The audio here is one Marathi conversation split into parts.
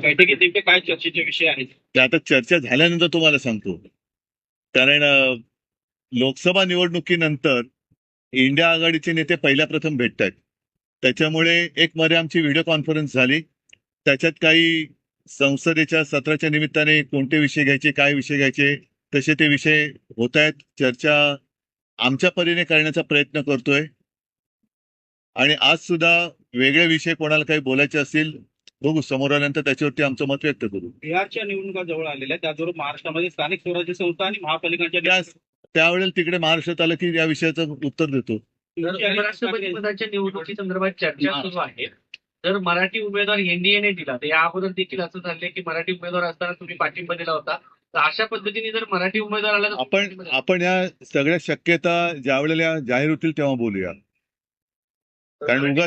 बैठकीत नेमके काय चर्चेचे विषय आहेत? ते आता चर्चा झाल्यानंतर तुम्हाला सांगतो. कारण लोकसभा निवडणुकीनंतर इंडिया आघाडीचे नेते पहिल्या प्रथम भेटत आहेत. त्याच्यामुळे एक मध्ये आमची व्हिडिओ कॉन्फरन्स झाली. त्याच्यात काही संसदेच्या सत्राच्या निमित्ताने कोणते विषय घ्यायचे, काय विषय घ्यायचे, तसे ते विषय होत आहेत. चर्चा आमच्या परीने करण्याचा प्रयत्न करतोय. आणि आज सुद्धा वेगळे विषय कोणाला काही बोलायचे असतील बघू, समोर आल्यानंतर त्याच्यावरती आमचं मत व्यक्त करू. बिहारच्या निवडणुका जवळ आलेल्या आहेत, त्याचबरोबर महाराष्ट्रामध्ये स्थानिक स्वराज्य संस्था आणि महापालिकांच्या त्यावेळेला तिकडे महाराष्ट्रात आलं की या विषयाचं उत्तर देतो. उपराष्ट्रपती पदाच्या निवडणुकी संदर्भात चर्चा सुरू आहे. जर मराठी उमेदवार एनडीएने दिला तर या अगोदर देखील असं झालंय की मराठी उमेदवार असताना तुम्ही पाठिंबा दिला होता. तर अशा पद्धतीने जर मराठी उमेदवार आला तर आपण या सगळ्या शक्यता ज्या वेळेला जाहीर होतील तेव्हा बोलूया. कारण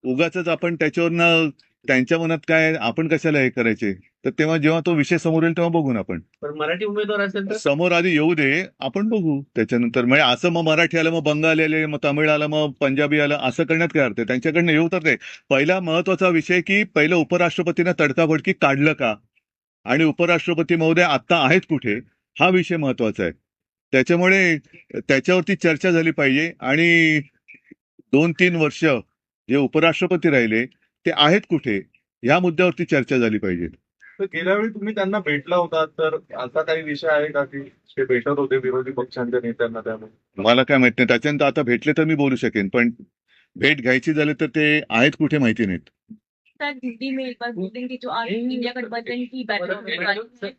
उगाच आपण त्याच्यावरनं त्यांच्या मनात काय आपण कशाला हे करायचे, तर तेव्हा जेव्हा तो विषय समोर येईल तेव्हा बघू ना. आपण पण मराठी उमेदवार असेल तर समोर आधी येऊ दे, आपण बघू त्याच्यानंतर. म्हणजे असं मग मराठी आलं, मग बंगाली आले, मग तमिळ आलं, मग पंजाबी आलं, असं करण्यात काय अर्थ आहे? त्यांच्याकडनं येऊ तर नाही. पहिला महत्वाचा विषय की पहिलं उपराष्ट्रपतीनं तडकाफडकी काढलं का आणि उपराष्ट्रपती महोदय आता आहेत कुठे, हा विषय महत्वाचा आहे. त्याच्यामुळे त्याच्यावरती चर्चा झाली पाहिजे. आणि 2-3 वर्ष जे उपराष्ट्रपती राहिले ते आहेत कुठे, या मुद्द्यावरती चर्चा झाली पाहिजे. तर गेल्या वेळी तुम्ही त्यांना भेटला होता, तर असा काही विषय आहे का की ते भेटत होते विरोधी पक्षांच्या नेत्यांना? त्यामुळे मला काय माहित नाही. त्याच्यानंतर आता भेटले तर मी बोलू शकेन, पण भेट घ्यायची झाली तर ते आहेत कुठे माहिती नाहीत. सर, दिल्ली में एक बार बोलेंगे कि जो आज इंडिया गठबंधन की बैठक होने वाली है,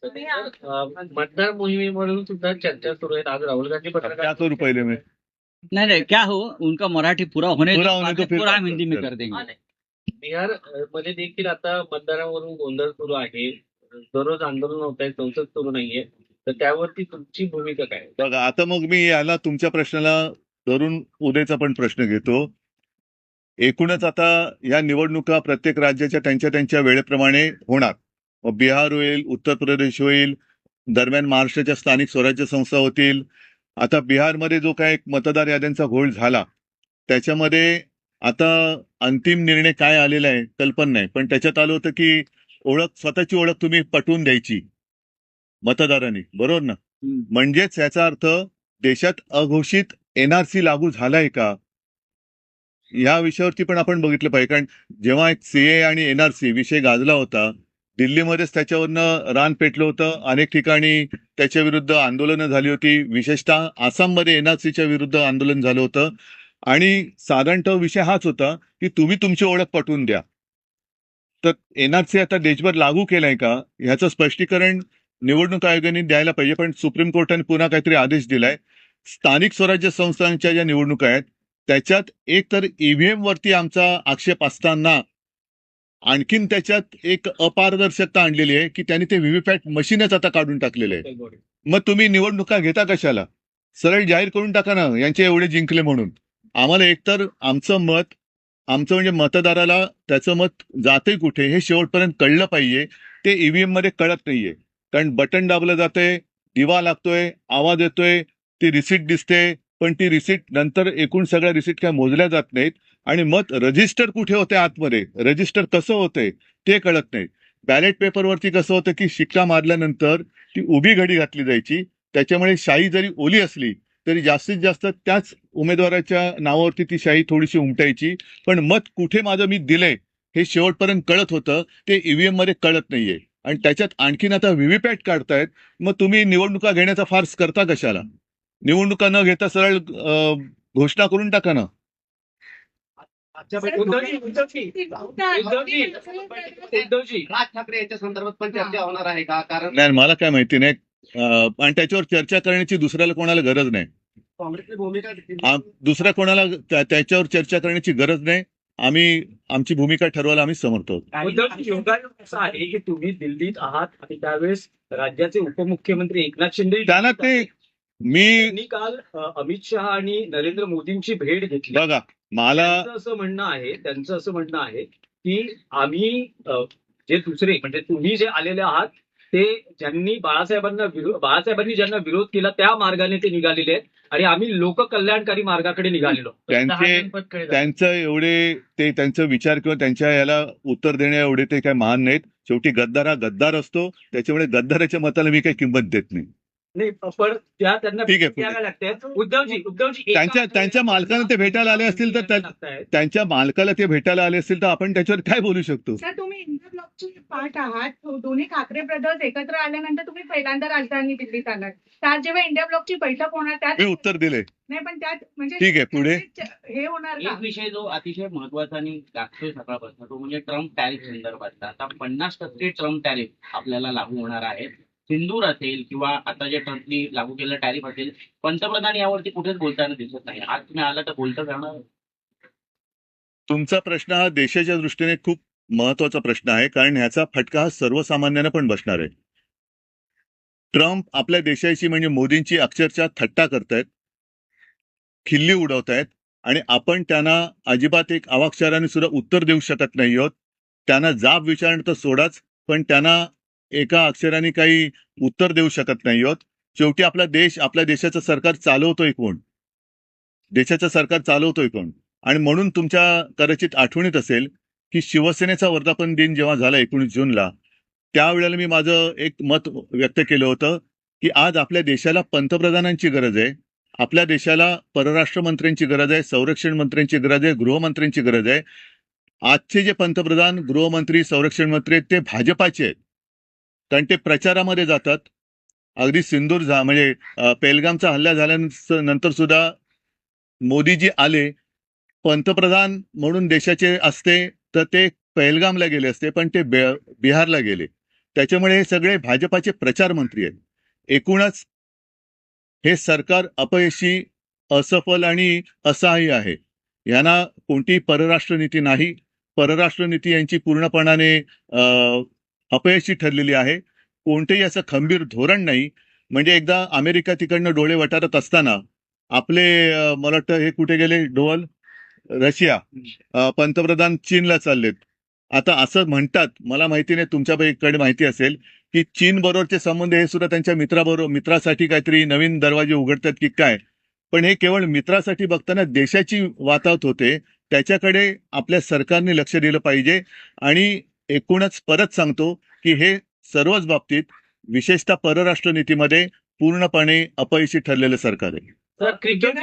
उसमें आप मतदार मोहिमेवरून सुद्धा चर्चा सुरू आहे. आज राहुल गांधी क्या पत्रकार करू पहले मैं? नहीं क्या हो, उनका मराठी पूरा होने पूरा दो, होने बाद दो, में फिर पूरा बात हम हिंदी में करते कर देंगे. बिहार मध्ये देखील आता मतदारावरून गोंधळ सुरू आहे. दररोज आंदोलन होत आहे, संसद सुरू नाहीये. तर त्यावरती तुमची भूमिका काय? बघा, आता मग मी याला तुमच्या प्रश्नाला धरून उद्याचा पण प्रश्न घेतो. एकूणच आता या निवडणुका प्रत्येक राज्याच्या त्यांच्या त्यांच्या वेळेप्रमाणे होणार. मग बिहार होईल, उत्तर प्रदेश होईल, दरम्यान महाराष्ट्राच्या स्थानिक स्वराज्य संस्था होतील. आता बिहारमध्ये जो काय एक मतदार याद्यांचा घोळ झाला, त्याच्यामध्ये आता अंतिम निर्णय काय आलेला आहे कल्पना नाही, पण त्याच्यात आलं होतं की स्वतःची ओळख तुम्ही पटवून द्यायची मतदारांनी, बरोबर ना? म्हणजेच याचा अर्थ देशात अघोषित एनआरसी लागू झालाय का, या विषयावरती पण आपण बघितलं पाहिजे. कारण जेव्हा एक सीए आणि एनआरसी विषय गाजला होता, दिल्लीमध्येच त्याच्यावरनं रान पेटलं होतं. अनेक ठिकाणी त्याच्या विरुद्ध आंदोलनं झाली होती. विशेषतः आसाममध्ये एनआरसीच्या विरुद्ध आंदोलन झालं होतं. आणि साधारणतः विषय हाच होता की तुम्ही तुमची ओळख पटवून द्या. तर एनआरसी आता देशभर लागू केलाय का, ह्याचं स्पष्टीकरण निवडणूक आयोगाने द्यायला पाहिजे. पण सुप्रीम कोर्टाने पुन्हा काहीतरी आदेश दिलाय. स्थानिक स्वराज्य संस्थांच्या ज्या निवडणुका आहेत त्याच्यात एक तर ईव्हीएम वरती आमचा आक्षेप असताना आणखीन त्याच्यात एक अपारदर्शकता आणलेली आहे की त्यांनी ते व्हीव्हीपॅट मशीनच आता काढून टाकलेले आहे. मग तुम्ही निवडणुका घेता कशाला? सरळ जाहीर करून टाका ना, यांचे एवढे जिंकले म्हणून. आम्हाला एकतर आमचं म्हणजे मतदाराला त्याचं मत जाते कुठे हे शेवटपर्यंत कळलं पाहिजे. ते ईव्हीएम मध्ये कळत नाहीये. कारण बटन दाबलं जातंय, दिवा लागतोय, आवाज येतोय, ती रिसीट दिसते, पण ती रिसीट नंतर एकूण सगळ्या रिसीट काय मोजल्या जात नाहीत. आणि मत रजिस्टर कुठे होते आतमध्ये, रजिस्टर कसं होतंय ते कळत नाही. बॅलेट पेपरवरती कसं होतं की शिक्का मारल्यानंतर ती उभी घडी घातली जायची. त्याच्यामुळे शाई जरी ओली असली तरी जास्तीत जास्त त्याच उमेदवाराच्या नावावरती ती शाई थोडीशी उमटायची. पण मत कुठे माझं मी दिलंय हे शेवटपर्यंत कळत होतं, ते ईव्हीएम मध्ये कळत नाहीये. आणि त्याच्यात आणखीन आता व्हीव्हीपॅट काढतायत. मग तुम्ही निवडणुका घेण्याचा फार्स करता कशाला? निवडणुका न घेता सरळ घोषणा करून टाका ना. उद्धवजी, राज ठाकरे यांच्या संदर्भात पण चर्चा होणार आहे का? कारण नाही, मला काय माहिती नाही. आणि त्याच्यावर चर्चा करण्याची दुसऱ्याला कोणाला गरज नाही. काँग्रेसची भूमिका दुसऱ्या कोणाला त्याच्यावर चर्चा करण्याची गरज नाही. आम्ही आमची भूमिका ठरवायला आम्ही समर्थ आहोत. उद्धवजी, योगायोग असा आहे की तुम्ही दिल्लीत आहात आणि त्यावेळेस राज्याचे उपमुख्यमंत्री एकनाथ शिंदे त्यांना ते मी त्यांनी काल अमित शहा आणि नरेंद्र मोदींची भेट घेतली. बघा, मला त्यांचं असं म्हणणं आहे की आम्ही जे दुसरे म्हणजे तुम्ही जे आलेले आहात ते ज्यांनी बाळासाहेबांनी ज्यांना विरोध केला त्या मार्गाने ते निघालेले आहेत आणि आम्ही लोककल्याणकारी मार्गाकडे निघालेलो. त्यांचं एवढे ते त्यांचा विचार किंवा त्यांच्या याला उत्तर देण्या एवढे ते काय महान नाहीत. शेवटी गद्दार हा गद्दार असतो, त्याच्यामुळे गद्दाराच्या मताला मी काही किंमत देत नाही. नाही पण त्यांना ठीक आहे, पुढे. द्याव्या लागतात. उद्धवजी त्यांच्या मालकाला ते भेटायला आले असतील तर त्यांच्या मालकाला ते भेटायला आले असतील तर आपण त्याच्यावर काय बोलू शकतो? सर, तुम्ही इंडिया ब्लॉकचे पार्ट आहात. दोन्ही ठाकरे ब्रदर्स एकत्र आल्यानंतर तुम्ही पहिल्यांदा राजधानी दिल्लीत आलात. त्यात जेव्हा इंडिया ब्लॉकची बैठक होणार त्यात मी उत्तर दिले. नाही, पण त्यात म्हणजे ठीक आहे, पुढे. हे होणार का? एक विषय जो अतिशय महत्वाचा आणि लागतोय सकाळपासून तो म्हणजे ट्रम्प टॅरिफ संदर्भातला. आता 50% ट्रम्प टॅरिफ आपल्याला लागू होणार आहे. सिंदूर असेल किंवा आता जे ट्रम्पनी लागू केलेलं टॅरिफ असेल, पंतप्रधान यावरती कुठेच बोलताना दिसत नाही. आज तुम्ही आला तर बोलता करणार? तुमचा प्रश्न हा देशाच्या दृष्टीने खूप महत्वाचा प्रश्न आहे, कारण ह्याचा फटका हा सर्वसामान्यांना पण बसणार आहे. ट्रम्प आपल्या देशाची म्हणजे मोदींची अक्षरशः थट्टा करतायत, खिल्ली उडवतायत आणि आपण त्यांना अजिबात एक अवाक्षराने सुद्धा उत्तर देऊ शकत नाही आहोत. त्यांना जाब विचारणं तर सोडाच, पण त्यांना एका अक्षराने काही उत्तर देऊ शकत नाही आहोत. शेवटी आपला देश, आपल्या देशाचं सरकार चालवतोय कोण? देशाचं सरकार चालवतोय कोण? आणि म्हणून तुमच्या कदाचित आठवणीत असेल की शिवसेनेचा वर्धापन दिन जेव्हा झाला 19 जूनला, त्यावेळेला मी माझं एक मत व्यक्त केलं होतं की आज आपल्या देशाला पंतप्रधानांची गरज आहे, आपल्या देशाला परराष्ट्र मंत्र्यांची गरज आहे, संरक्षण मंत्र्यांची गरज आहे, गृहमंत्र्यांची गरज आहे. आजचे जे पंतप्रधान, गृहमंत्री, संरक्षण मंत्री आहेत ते भाजपाचे आहेत, कारण ते प्रचारामध्ये जातात. अगदी सिंदूर म्हणजे पेहलगामचा हल्ला झाल्यानंतर सुद्धा मोदीजी आले, पंतप्रधान म्हणून देशाचे असते तर ते पेहलगामला गेले असते, पण ते बिहारला गेले. त्याच्यामुळे हे सगळे भाजपाचे प्रचार मंत्री आहेत. एकूणच हे सरकार अपयशी, असफल आणि असहाय्य आहे. यांना कोणतीही परराष्ट्र नीती नाही. परराष्ट्र नीती यांची पूर्णपणाने अपयशी ठरलेली आहे. कोणतेही असं खंबीर धोरण नाही. म्हणजे एकदा अमेरिका तिकडनं डोळे वटारत असताना आपले मला वाटतं हे कुठे गेले डोल, रशिया, पंतप्रधान चीनला चाललेत. आता असं म्हणतात, मला माहिती नाही, तुमच्याकडे माहिती असेल की चीन बरोबरचे संबंध हे सुद्धा त्यांच्या मित्रासाठी काहीतरी नवीन दरवाजे उघडतात की काय. पण हे केवळ मित्रासाठी बघताना देशाची वातावत होते. त्याच्याकडे आपल्या सरकारने लक्ष दिलं पाहिजे. आणि एकूणच परत सांगतो की हे सर्वच बाबतीत, विशेषतः परराष्ट्र नीतीमध्ये पूर्णपणे अपयशी ठरलेलं सरकार आहे. तर क्रिकेट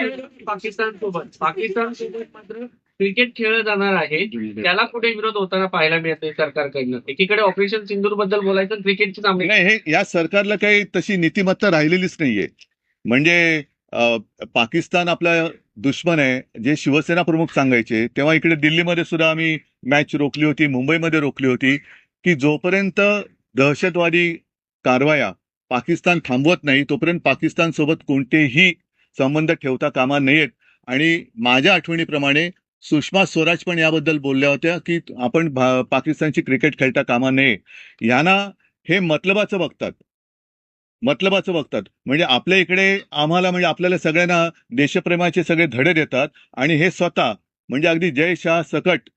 पाकिस्तानसोबत मात्र क्रिकेट खेळलं जाणार आहे, त्याला कुठे विरोध होताना पाहायला मिळतोय सरकारकडनं. एकीकडे ऑपरेशन सिंदूर बद्दल बोलायचं, क्रिकेटची सामने नाही, हे या सरकारला काही तशी नीतिमत्ता राहिलेलीच नाहीये. म्हणजे पाकिस्तान आपला दुश्मन आहे, जे शिवसेना प्रमुख सांगायचे. तेव्हा इकडे दिल्लीमध्ये सुद्धा आम्ही मॅच रोखली होती, मुंबईमध्ये रोखली होती, की जोपर्यंत दहशतवादी कारवाया पाकिस्तान थांबवत नाही तोपर्यंत पाकिस्तान सोबत कोणतेही संबंध ठेवता कामा नयेत. आणि माझ्या आठवणीप्रमाणे सुषमा स्वराज पण याबद्दल बोलल्या होत्या की आपण पाकिस्तानची क्रिकेट खेळता कामा नये. यांना हे मतलबाचं बघतात. म्हणजे आपल्या इकडे आम्हाला, म्हणजे आपल्याला सगळ्यांना देशप्रेमाचे सगळे धडे देतात आणि हे स्वतः म्हणजे अगदी जय शाह सकट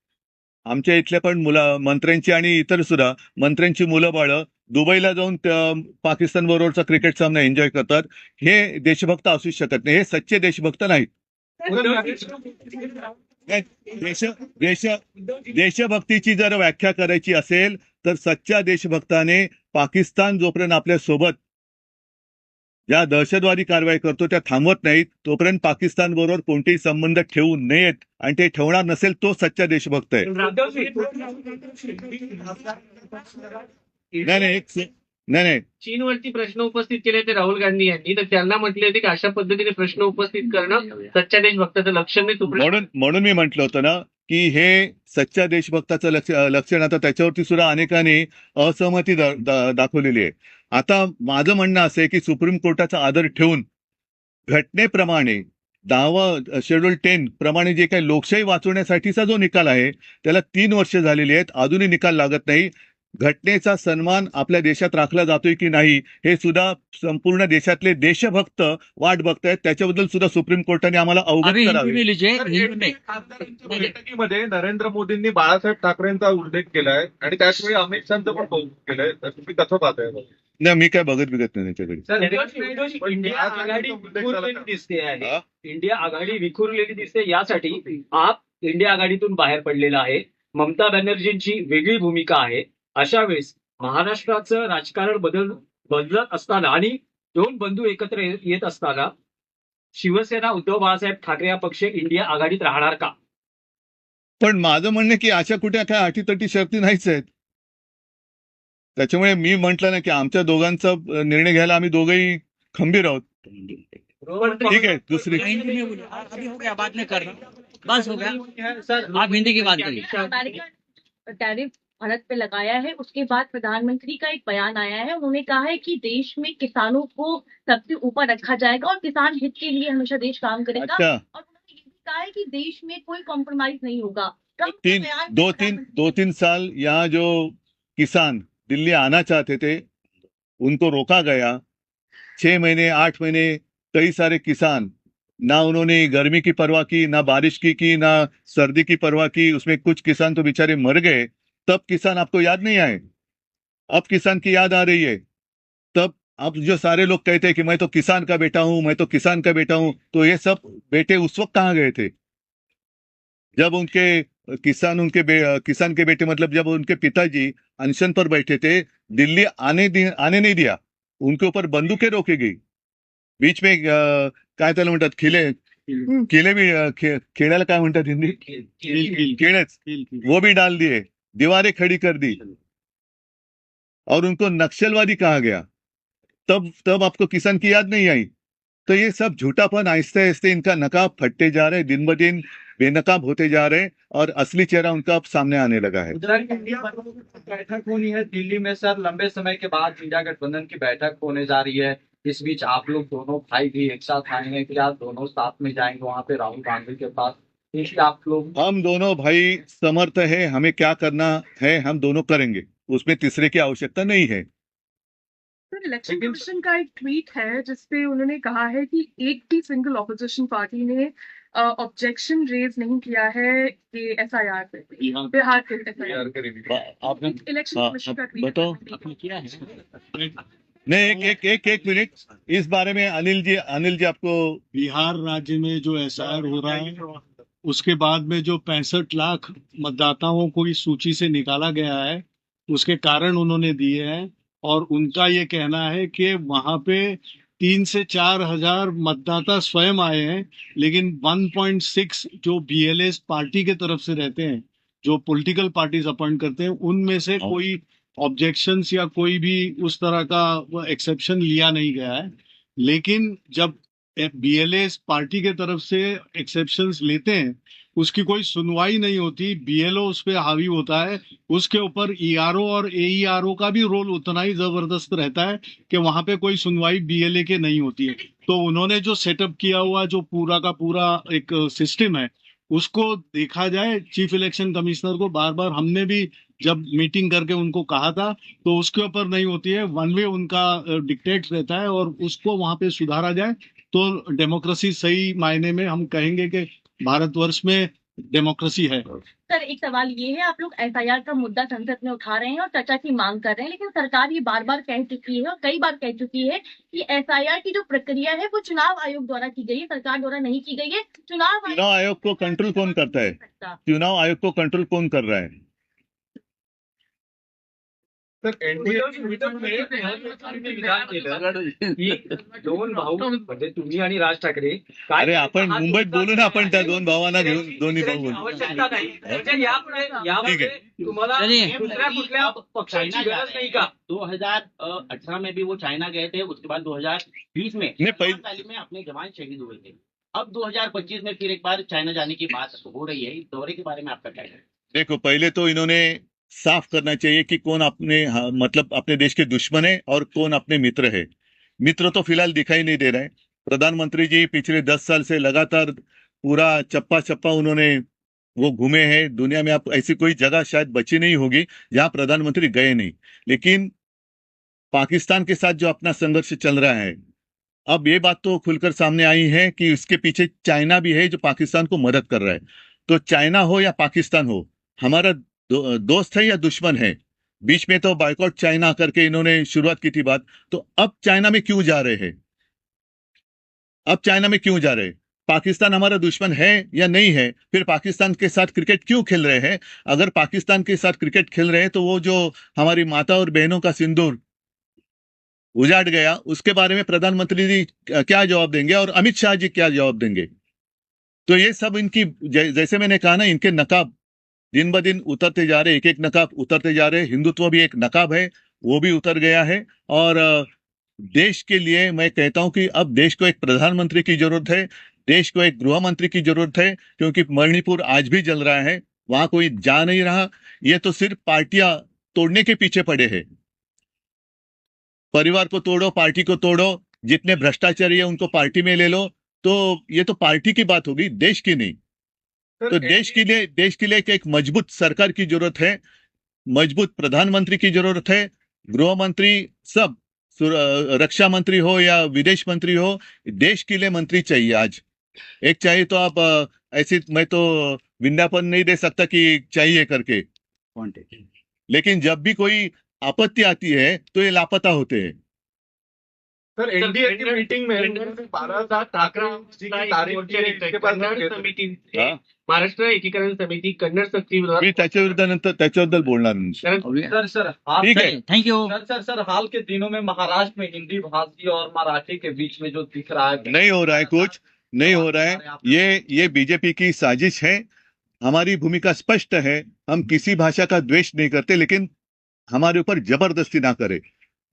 आमच्या इथल्या पण मंत्र्यांची आणि इतर सुद्धा मंत्र्यांची मुलं बाळं दुबईला जाऊन पाकिस्तान बरोबरचा क्रिकेट सामना एन्जॉय करतात. हे देशभक्त असू शकत नाही. हे सच्चे देशभक्त नाहीत. देशभक्तीची जर व्याख्या करायची असेल तर सच्च्या देशभक्ताने पाकिस्तान जोपर्यंत आपल्या सोबत ज्या दहशतवादी कारवाई करतो त्या थांबवत नाहीत तोपर्यंत पाकिस्तान बरोबर कोणतेही संबंध ठेवू नयेत. आणि ते ठेवणार नसेल तो सच्चा देशभक्त आहे. नाही. चीनवरती प्रश्न उपस्थित केले ते राहुल गांधी यांनी, तर त्यांना म्हटले होते की अशा पद्धतीने प्रश्न उपस्थित करणं सच्च्या देशभक्ताचं लक्षण नाही. म्हणून मी म्हटलं होतं ना की हे सच्च्या देशभक्ताचं लक्षण. आता त्याच्यावरती सुद्धा अनेकांनी असहमती दाखवलेली आहे. आता माझं म्हणणं असं आहे की सुप्रीम कोर्टाचा आदर ठेवून घटनेप्रमाणे 10 शेड्यूल 10 प्रमाणे जे काही लोकशाही वाचवण्यासाठीचा जो निकाल आहे त्याला 3 वर्ष झालेली आहेत, अजूनही निकाल लागत नाही. घटनेचा सन्मान आपल्या देशात राखला जातोय की नाही हे सुद्धा संपूर्ण देशातले देशभक्त वाट बघतायत. त्याच्याबद्दल सुद्धा सुप्रीम कोर्टाने आम्हाला अवगत करावे. बैठकीमध्ये नरेंद्र मोदींनी बाळासाहेब ठाकरेंचा उल्लेख केलाय आणि त्याचवेळी अमित शहाचं पण कौतुक केलंय. तर तुम्ही कसं पाहताय? नाही, मी काय बघत नाही त्याच्याकडे. इंडिया आघाडी विखुरलेली दिसते आहे. इंडिया आघाडी विखुरलेली दिसते, यासाठी आप इंडिया आघाडीतून बाहेर पडलेला आहे. ममता बॅनर्जींची वेगळी भूमिका आहे. अशा वेळेस महाराष्ट्राचं राजकारण बदलत असताना आणि दोन बंधू एकत्र येत असताना शिवसेना उद्धव बाळासाहेब ठाकरे हा पक्ष इंडिया आघाडीत राहणार का? पण माझं म्हणणं की अशा कुठे काय अटीतटी शर्ती नाहीच आहेत. त्याच्यामुळे मी म्हटलं ना की आमच्या दोघांचा निर्णय घ्यायला आम्ही दोघंही खंबीर आहोत. ठीक है, दूसरी अभी हो गया, बाद में करना, बस हो गया। आप हिंदी की बात करिए। अमेरिका टैरिफ भारत पे लगाया है, उसके बाद प्रधानमंत्री का एक बयान आया है, उन्होंने कहा है कि देश में किसानों को सबसे ऊपर रखा जाएगा और किसान हित के लिए हमेशा देश काम करेगा। अच्छा, और उन्होंने ये भी कहा है कि देश में कोई कॉम्प्रोमाइज नहीं होगा। ट्रम्प का तीन बयान दो तीन साल यहाँ जो किसान दिल्ली आना चाहते थे उनको रोका गया। 6 महीने 8 महीने कई सारे किसान, ना उन्होंने गर्मी की परवाह की, ना बारिश की ना सर्दी की परवाह की। उसमें कुछ किसान तो बेचारे मर गए। तब किसान आपको याद नहीं आए? अब किसान की याद आ रही है। तब अब जो सारे लोग कहते हैं कि मैं तो किसान का बेटा हूं, मैं तो किसान का बेटा हूं, तो ये सब बेटे उस वक्त कहाँ गए थे जब उनके किसान के बेटे मतलब जब उनके पिताजी अनशन पर बैठे थे, दिल्ली आने नहीं दिया, उनके ऊपर बंदूकें रोकी गई। बीच में काय त्याला म्हणतात किले भी खेळायला काय म्हणतात हिंदी? किळेच, वो भी डाल दिए, दीवारें खड़ी कर दी और उनको नक्सलवादी कहा गया। तब आपको किसान की याद नहीं आई? तो ये सब झूठापन आहिस्ते आहिस्ते इनका नकाब फटते जा रहे, दिन ब दिन बेनकाब होते जा रहे और असली चेहरा उनका अब सामने आने लगा है। उधर इंडिया बैठक होनी है दिल्ली में सर, लंबे समय के बाद इंडिया गठबंधन की बैठक होने जा रही है। इस बीच आप लोग दोनों भाई भी एक साथ आएंगे, कि आप दोनों साथ में जाएंगे वहां पे राहुल गांधी के पास? क्योंकि आप लोग हम दोनों भाई समर्थ है, हमें क्या करना है हम दोनों करेंगे, उसमें तीसरे की आवश्यकता नहीं है। सर, इलेक्शन कमीशन का एक ट्वीट है जिसपे उन्होंने कहा है कि एक भी सिंगल ऑपोजिशन पार्टी ने ऑब्जेक्शन रेज नहीं किया है कि एसआईआर पे, बिहार के एसआईआर। आपने इलेक्शन कमीशन का ट्वीट बताओ आपने किया है? नहीं, एक मिनट, इस बारे में अनिल जी आपको। बिहार राज्य में जो एसआईआर हो रहा है उसके बाद में जो 65 लाख मतदाताओं को इस सूची से निकाला गया है उसके कारण उन्होंने दिए हैं और उनका ये कहना है कि वहां पे 3 से 4 हजार मतदाता स्वयं आए हैं, लेकिन 1.6 जो बीएलएस पार्टी के तरफ से रहते हैं, जो पॉलिटिकल पार्टीज अपॉइंट करते हैं, उनमें से कोई ऑब्जेक्शंस या कोई भी उस तरह का एक्सेप्शन लिया नहीं गया है। लेकिन जब बीएलएस पार्टी के तरफ से एक्सेप्शंस लेते हैं उसकी कोई सुनवाई नहीं होती, बीएलओ उस पर हावी होता है। उसके ऊपर ईआरओ और एईआरओ का भी रोल उतना ही जबरदस्त रहता है कि वहां पे कोई सुनवाई बीएलए के नहीं होती है। तो उन्होंने जो सेटअप किया हुआ जो पूरा का पूरा एक सिस्टम है उसको देखा जाए। चीफ इलेक्शन कमिश्नर को बार बार हमने भी जब मीटिंग करके उनको कहा था तो उसके ऊपर नहीं होती है, वन वे उनका डिक्टेट रहता है और उसको वहां पे सुधारा जाए तो डेमोक्रेसी सही मायने में हम कहेंगे कि भारतवर्ष में डेमोक्रेसी है। सर, एक सवाल ये है, आप लोग एसआईआर का मुद्दा संसद में उठा रहे हैं और चर्चा की मांग कर रहे हैं, लेकिन सरकार ये बार बार कह चुकी है और कई बार कह चुकी है कि एसआईआर की जो प्रक्रिया है वो चुनाव आयोग द्वारा की गई है, सरकार द्वारा नहीं की गई है। चुनाव आयोग को कंट्रोल कौन करता है? चुनाव आयोग को कंट्रोल कौन कर रहा है? तर एनडीए विधान केलं की दोन भाऊ म्हणजे तुम्ही आणि राज ठाकरे काय अरे आपण मुंबईत बोलू ना, आपण त्या दोन भावांना घेऊन दोन्ही भाऊ बोलू. आवश्यकता नाही म्हणजे यामध्ये तुम्हाला दुसऱ्या कुठल्या पक्षाची गरज नाही का? 2018 में भी वो चाइना गए थे, उसके बाद 2020 में तालीम में अपने जवान शहीद हुए थे। अब 2025 में फिर एक बार चाइना जाने की बात हो रही है। इस दौरे के बारे में आपका क्या है? देखो, पहले तो इन्होंने साफ करना चाहिए कि कौन मतलब अपने देश के दुश्मन है और कौन अपने मित्र है। मित्र तो फिलहाल दिखाई नहीं दे रहे हैं। प्रधानमंत्री जी पिछले 10 साल से लगातार पूरा चप्पा चप्पा उन्होंने वो घूमे हैं। दुनिया में आप ऐसी कोई जगह शायद बची नहीं होगी जहां प्रधानमंत्री गए नहीं। लेकिन पाकिस्तान के साथ जो अपना संघर्ष चल रहा है, अब ये बात तो खुलकर सामने आई है कि इसके पीछे चाइना भी है जो पाकिस्तान को मदद कर रहा है। तो चाइना हो या पाकिस्तान हो, हमारा दोस्त है या दुश्मन है? बीच में तो बायकॉट चाइना करके इन्होंने शुरुआत की थी बात। तो अब चाइना में क्यों जा रहे हैं? पाकिस्तान हमारा दुश्मन है या नहीं है, फिर पाकिस्तान के साथ क्रिकेट क्यों खेल रहे हैं? अगर पाकिस्तान के साथ क्रिकेट खेल रहे हैं तो वो जो हमारी माता और बहनों का सिंदूर उजाड़ गया, उसके बारे में प्रधानमंत्री जी क्या जवाब देंगे और अमित शाह जी क्या जवाब देंगे? तो ये सब इनकी जैसे मैंने कहा ना, इनके नकाब दिन ब दिन उतरते जा रहे, एक एक नकाब उतरते जा रहे। हिंदुत्व भी एक नकाब है, वो भी उतर गया है। और देश के लिए मैं कहता हूं कि अब देश को एक प्रधानमंत्री की जरूरत है, देश को एक गृह मंत्री की जरूरत है, क्योंकि मणिपुर आज भी जल रहा है, वहां कोई जा नहीं रहा। ये तो सिर्फ पार्टियां तोड़ने के पीछे पड़े हैं। परिवार को तोड़ो, पार्टी को तोड़ो, जितने भ्रष्टाचारी है उनको पार्टी में ले लो, तो ये तो पार्टी की बात होगी, देश की नहीं। तो देश के लिए एक मजबूत सरकार की जरूरत है, मजबूत प्रधानमंत्री की जरूरत है, गृह मंत्री, सब रक्षा मंत्री हो या विदेश मंत्री हो, देश के लिए मंत्री चाहिए आज। एक चाहिए तो आप ऐसे, मैं तो विज्ञापन नहीं दे सकता कि चाहिए करके, लेकिन जब भी कोई आपत्ति आती है तो ये लापता होते हैं। सर एनडीए की मीटिंग में बाला साहब ठाकरे जी की तारीफ की, इसके बाद कन्नड समिती, हाँ? महाराष्ट्र एकीकरण समिती कन्नड सक्ती विरोधात मी त्याच्याबद्दल बोलणार नाही. सर ठीक है, थैंक यू. सर हाल के दिनों में महाराष्ट्र में हिंदी भाषी और मराठी के बीच में जो दिख रहा है, नहीं हो रहा है, कुछ नहीं हो रहा है। ये बीजेपी की साजिश है। हमारी भूमिका स्पष्ट है, हम किसी भाषा का द्वेष नहीं करते, लेकिन हमारे ऊपर जबरदस्ती ना करे।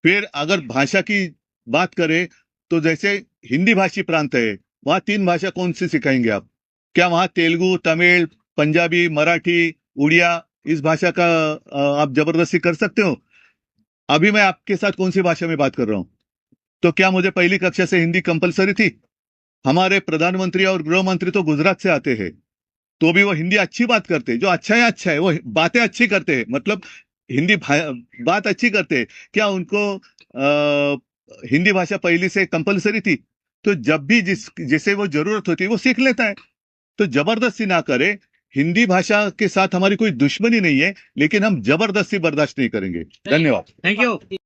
फिर अगर भाषा की बात करें तो जैसे हिंदी भाषी प्रांत है, वहां 3 भाषा कौन सी सिखाएंगे आप? क्या वहां तेलुगु, तमिल, पंजाबी, मराठी, उड़िया, इस भाषा का आप जबरदस्ती कर सकते हो? अभी मैं आपके साथ कौन सी भाषा में बात कर रहा हूं? तो क्या मुझे पहली कक्षा से हिंदी कंपलसरी थी? हमारे प्रधानमंत्री और गृह मंत्री तो गुजरात से आते हैं, तो भी वो हिंदी अच्छी बात करते हैं। जो अच्छा है, वो बातें अच्छी करते हैं, मतलब हिंदी बात अच्छी करते हैं। क्या उनको हिंदी भाषा पहली से कंपलसरी थी? तो जब भी जिसे वो जरूरत होती है वो सीख लेता है। तो जबरदस्ती ना करे। हिंदी भाषा के साथ हमारी कोई दुश्मनी नहीं है, लेकिन हम जबरदस्ती बर्दाश्त नहीं करेंगे। धन्यवाद। Thank you.